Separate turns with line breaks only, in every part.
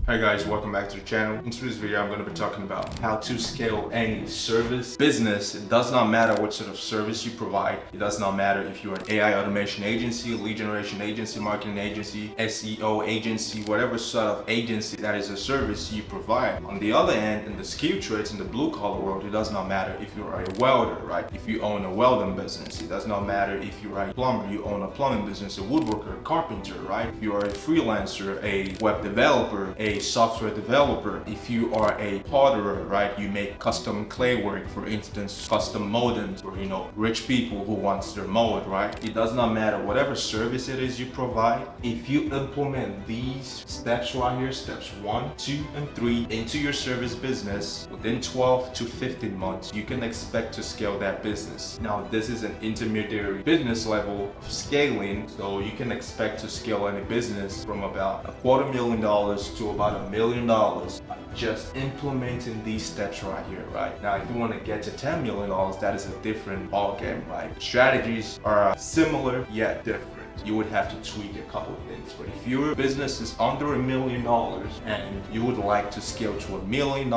Hi guys, welcome back to the channel. In today's video, I'm going to be talking about how to scale any service business. It does not matter what sort of service you provide. It does not matter if you're an AI automation agency, lead generation agency, marketing agency, SEO agency, whatever sort of agency that is a service you provide. On the other hand, in the skill trades, in the blue collar world, it does not matter if you're a welder, right? If you own a welding business, it does not matter if you're a plumber, you own a plumbing business, a woodworker, a carpenter, right? If you are a freelancer, a web developer, a software developer, if you are a potterer, right? You make custom clay work, for instance, custom modems for, rich people who wants their mold, right? It does not matter whatever service it is you provide. If you implement these steps right here, steps 1, 2, and 3 into your service business within 12 to 15 months, you can expect to scale that business. Now, this is an intermediary business level of scaling, so you can expect to scale any business from about $250,000 to about $1 million by just implementing these steps right here, right? Now, if you want to get to $10 million, that is a different ballgame, right? Strategies are similar yet different. You would have to tweak a couple of things. But if your business is under $1 million and you would like to scale to $1 million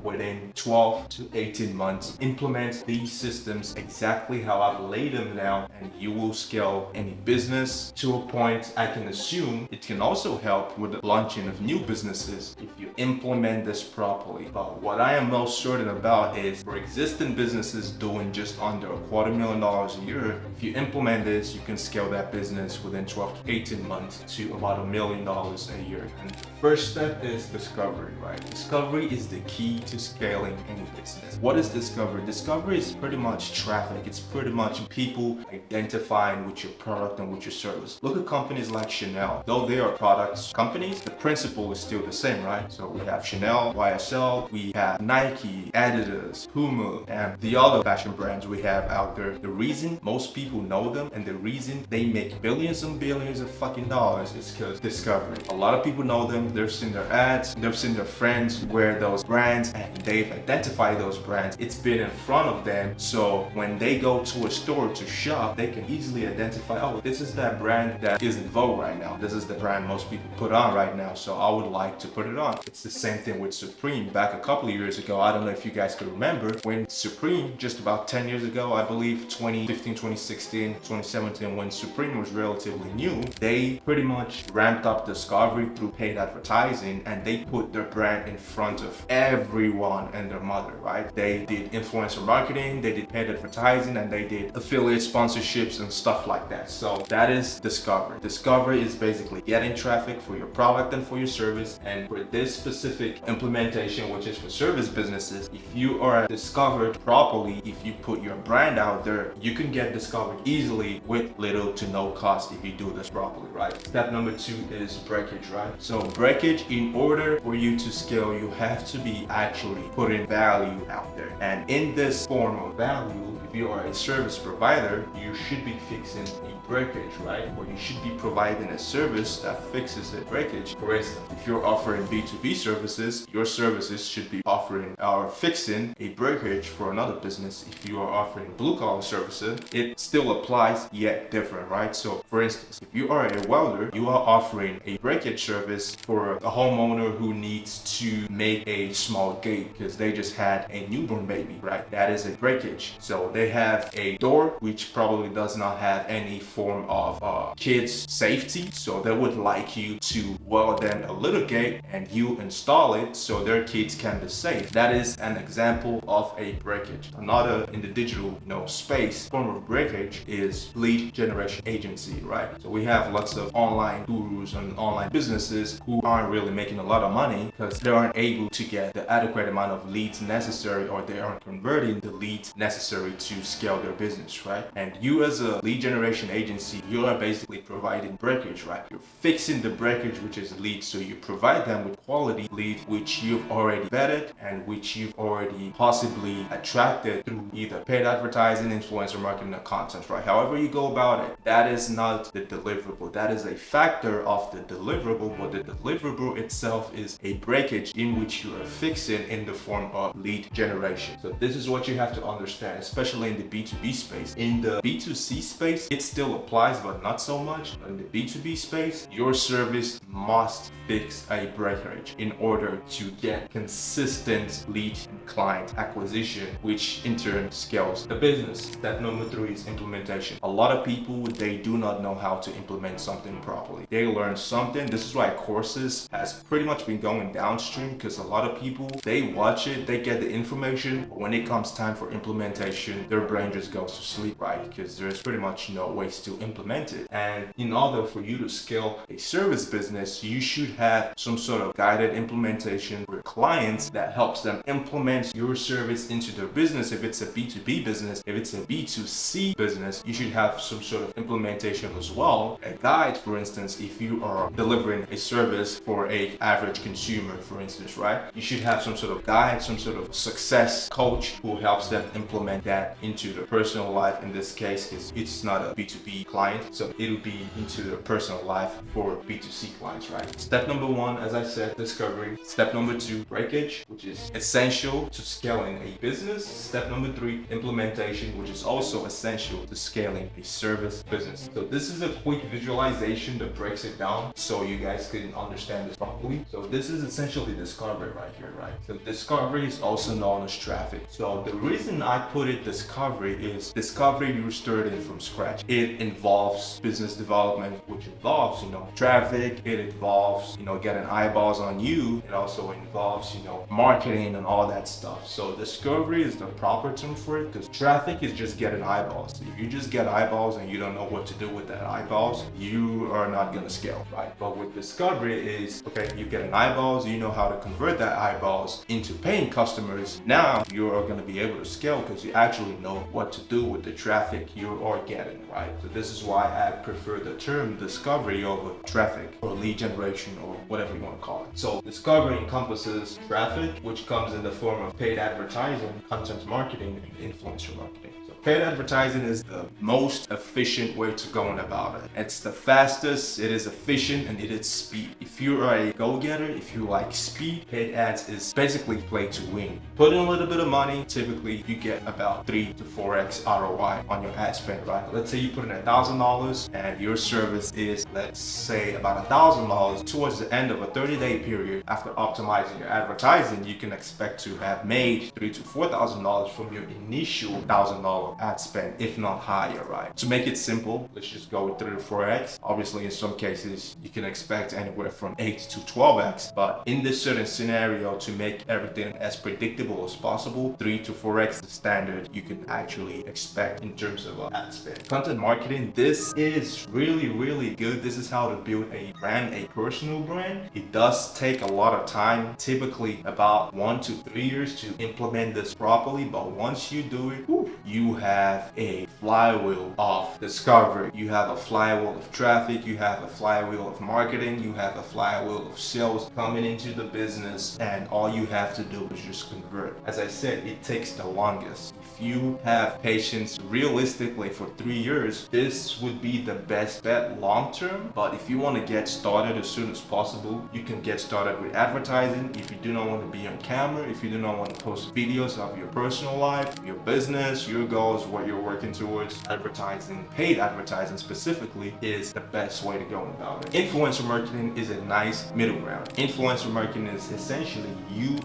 within 12 to 18 months, implement these systems exactly how I've laid them down, and you will scale any business to a point. I can assume it can also help with the launching of new businesses if you implement this properly. But what I am most certain about is for existing businesses doing just under $250,000 a year, if you implement this, you can scale that business within 12 to 18 months to about $1 million a year. And the first step is discovery, right? Discovery is the key to scaling any business. What is discovery? Discovery is pretty much traffic. It's pretty much people identifying with your product and with your service. Look at companies like Chanel. Though they are products companies, the principle is still the same, right? So we have Chanel, YSL, we have Nike, Adidas, Puma, and the other fashion brands we have out there. The reason most people know them and the reason they make billions and billions of fucking dollars is because discovery. A lot of people know them, they've seen their ads, they've seen their friends wear those brands, and they've identified those brands. It's been in front of them, so when they go to a store to shop, they can easily identify, oh, this is that brand that is in vogue right now. This is the brand most people put on right now, so I would like to put it on. It's the same thing with Supreme. Back a couple of years ago, I don't know if you guys could remember, when Supreme, just about 10 years ago, I believe 2015, 2016, 2017, when Supreme was relatively new, they pretty much ramped up discovery through paid advertising, and they put their brand in front of everyone and their mother, right? They did influencer marketing, they did paid advertising, and they did affiliate sponsorships and stuff like that. So that is discovery. Discovery is basically getting traffic for your product and for your service. And for this specific implementation, which is for service businesses, if you are discovered properly, if you put your brand out there, you can get discovered easily with little to no cost if you do this properly, right? Step number 2 is breakage, right? So breakage, in order for you to scale, you have to be actually putting value out there. And in this form of value, if you are a service provider, you should be fixing a breakage, right? Or you should be providing a service that fixes the breakage. For instance, if you're offering B2B services, your services should be offering or fixing a breakage for another business. If you are offering blue collar services, it still applies yet different, right? So for instance, if you are a welder, you are offering a breakage service for a homeowner who needs to make a small gate because they just had a newborn baby, right? That is a breakage. So they have a door which probably does not have any form of kids safety, so they would like you to weld them a little gate and you install it so their kids can be safe. That is an example of a breakage. Another in the digital space form of breakage is lead generation agency, right? So we have lots of online gurus and online businesses who aren't really making a lot of money because they aren't able to get the adequate amount of leads necessary, or they aren't converting the leads necessary to scale their business, right? And you as a lead generation agency, you are basically providing breakage, right? You're fixing the breakage, which is leads. So you provide them with quality lead, which you've already vetted and which you've already possibly attracted through either paid advertising, influencer marketing, or content, right? However you go about it, that is not the deliverable. That is a factor of the deliverable, but the deliverable itself is a breakage in which you are fixing in the form of lead generation. So this is what you have to understand, especially especially in the B2B space. In the B2C space, it still applies, but not so much. In the B2B space, your service must fix a breakage in order to get consistent lead and client acquisition, which in turn scales the business. Step number 3 is implementation. A lot of people, they do not know how to implement something properly. They learn something. This is why courses has pretty much been going downstream, because a lot of people, they watch it, they get the information, but when it comes time for implementation, their brain just goes to sleep, right? Because there's pretty much no ways to implement it. And in order for you to scale a service business, you should have some sort of guided implementation for clients that helps them implement your service into their business. If it's a B2B business, if it's a B2C business, you should have some sort of implementation as well. A guide, for instance, if you are delivering a service for a average consumer, for instance, right? You should have some sort of guide, some sort of success coach who helps them implement that into their personal life. In this case, it's not a B2B client, so it'll be into their personal life for B2C clients, right? Step number 1, as I said, discovery. Step number 2, breakage, which is essential to scaling a business. Step number 3, implementation, which is also essential to scaling a service business. So this is a quick visualization that breaks it down so you guys can understand this properly. So this is essentially discovery right here, right? So discovery is also known as traffic. So the reason I put it discovery is discovery, you're starting from scratch. It involves business development, which involves, traffic. It involves, getting eyeballs on you. It also involves, marketing and all that stuff. So discovery is the proper term for it, because traffic is just getting eyeballs. If you just get eyeballs and you don't know what to do with that eyeballs, you are not going to scale, right? But with discovery is, okay, you get an eyeballs, you know how to convert that eyeballs into paying customers. Now you are going to be able to scale because you actually know what to do with the traffic you are getting, right? So this is why I prefer the term discovery over traffic or lead generation or whatever you want to call it. So discovery encompasses traffic, which comes in the form of paid advertising, content marketing, and influencer marketing. Paid advertising is the most efficient way to go about it. It's the fastest, it is efficient, and it is speed. If you're a go-getter, if you like speed, paid ads is basically play to win. Put in a little bit of money, typically you get about 3 to 4x ROI on your ad spend, right? Let's say you put in $1,000 and your service is, let's say, about $1,000. Towards the end of a 30-day period, after optimizing your advertising, you can expect to have made $3,000 to $4,000 from your initial $1,000 ad spend, if not higher, right? To make it simple, let's just go with 3 to 4x. Obviously, in some cases, you can expect anywhere from 8 to 12x, but in this certain scenario, to make everything as predictable as possible, 3 to 4x is the standard you can actually expect in terms of ad spend. Content marketing, this is really, really good. This is how to build a brand, a personal brand. It does take a lot of time, typically about 1 to 3 years to implement this properly, but once you do it, you have a flywheel of discovery. You have a flywheel of traffic. You have a flywheel of marketing. You have a flywheel of sales coming into the business, and all you have to do is just convert. As I said, it takes the longest. If you have patience realistically for 3 years, this would be the best bet long term. But if you want to get started as soon as possible, you can get started with advertising. If you do not want to be on camera, if you do not want to post videos of your personal life, your business, your goals, what you're working towards, advertising, paid advertising specifically, is the best way to go about it. Influencer marketing is a nice middle ground. Influencer marketing is essentially you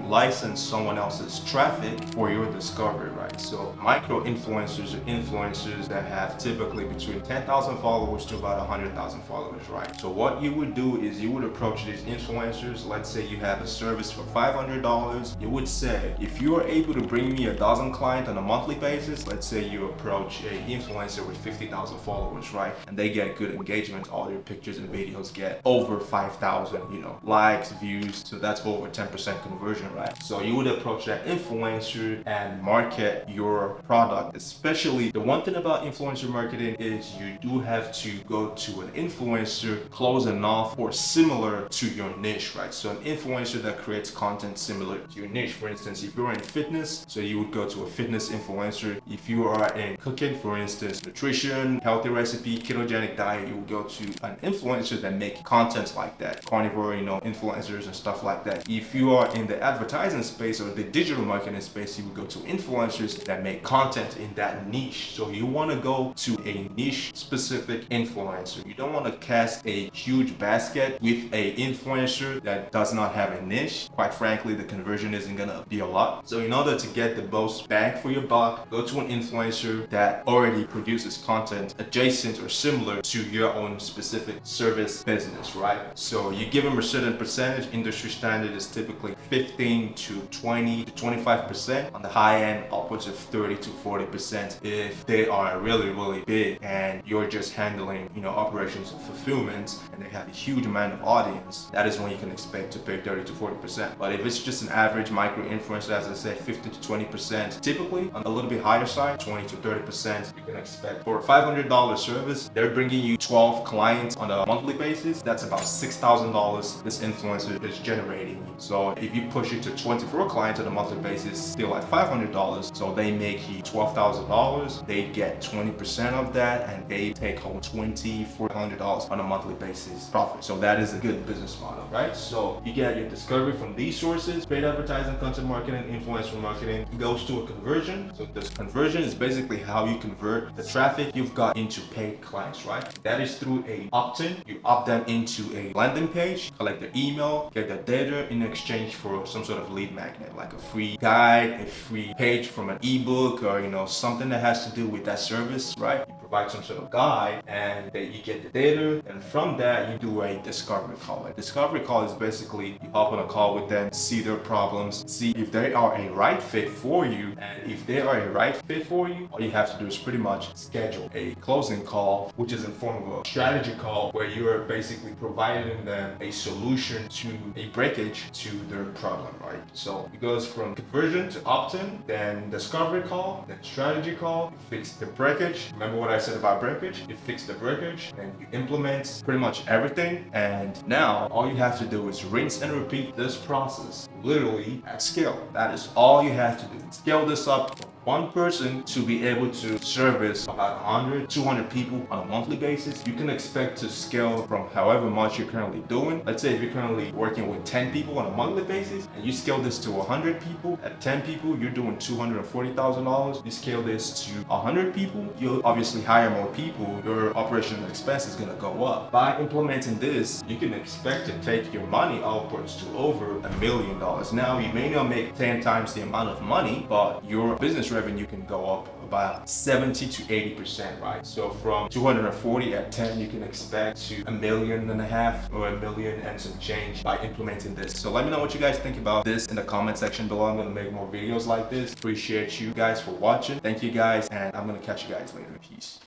license someone else's traffic for your discovery, right? So micro influencers are influencers that have typically between 10,000 followers to about 100,000 followers, right? So what you would do is you would approach these influencers. Let's say you have a service for $500. You would say, if you are able to bring me 1,000 clients on a monthly basis, let's say you approach an influencer with 50,000 followers, right? And they get good engagement. All your pictures and videos get over 5,000, likes, views. So that's over 10% conversion, right? So you would approach that influencer and market your product. Especially the one thing about influencer marketing is you do have to go to an influencer close enough or similar to your niche, right? So an influencer that creates content similar to your niche. For instance, if you're in fitness, so you would go to a fitness influencer. If you are in cooking, for instance, nutrition, healthy recipe, ketogenic diet, you will go to an influencer that make content like that. Carnivore, influencers and stuff like that. If you are in the advertising space or the digital marketing space, you would go to influencers influencers that make content in that niche. So you want to go to a niche specific influencer. You don't want to cast a huge basket with a influencer that does not have a niche. Quite frankly, the conversion isn't gonna be a lot. So in order to get the most bang for your buck, go to an influencer that already produces content adjacent or similar to your own specific service business, right? So you give them a certain percentage. Industry standard is typically 15 to 20 to 25%. On the high end, upwards of 30 to 40% if they are really, really big and you're just handling, operations of fulfillment and they have a huge amount of audience. That is when you can expect to pay 30 to 40%. But if it's just an average micro influencer, as I said, 15 to 20%, typically on a little bit higher side, 20 to 30%, you can expect. For a $500 service, they're bringing you 12 clients on a monthly basis. That's about $6,000 this influencer is generating. So if you push it to 24 clients on a monthly basis, still at $500, so they make you $12,000. They get 20% of that and they take home $2,400 on a monthly basis profit. So that is a good business model, right? So you get your discovery from these sources: paid advertising, content marketing, influencer marketing. It goes to a conversion. So this conversion is basically how you convert the traffic you've got into paid clients, right? That is through a opt-in. You opt them into a landing page, collect their email, get their data in exchange for some sort of lead magnet, like a free guide, a free page from an ebook, or something that has to do with that service, right? You provide some sort of guide and then you get the data, and from that you do a discovery call. A discovery call is basically you hop on a call with them, see their problems, see if they are a right fit for you, and if they are a right fit for you, all you have to do is pretty much schedule a closing call, which is in form of a strategy call where you are basically providing them a solution to a breakage to their problem, right? So it goes from conversion to opt-in, then discovery call, then strategy call. You fix the breakage. Remember what I said about breakage? You fix the breakage, then you implement pretty much everything, and now all you have to do is rinse and repeat this process literally at scale. That is all you have to do. Scale this up from one person to be able to service about 100, 200 people on a monthly basis. You can expect to scale from however much you're currently doing. Let's say if you're currently working with 10 people on a monthly basis and you scale this to 100 people, at 10 people, you're doing $240,000. You scale this to 100 people, you'll obviously hire more people. Your operational expense is going to go up. By implementing this, you can expect to take your money upwards to over $1 million. Now, you may not make 10 times the amount of money, but your business revenue can go up about 70 to 80%, right? So from 240 at 10, you can expect to $1.5 million or $1 million and some change by implementing this. So let me know what you guys think about this in the comment section below. I'm going to make more videos like this. Appreciate you guys for watching. Thank you guys, and I'm going to catch you guys later. Peace.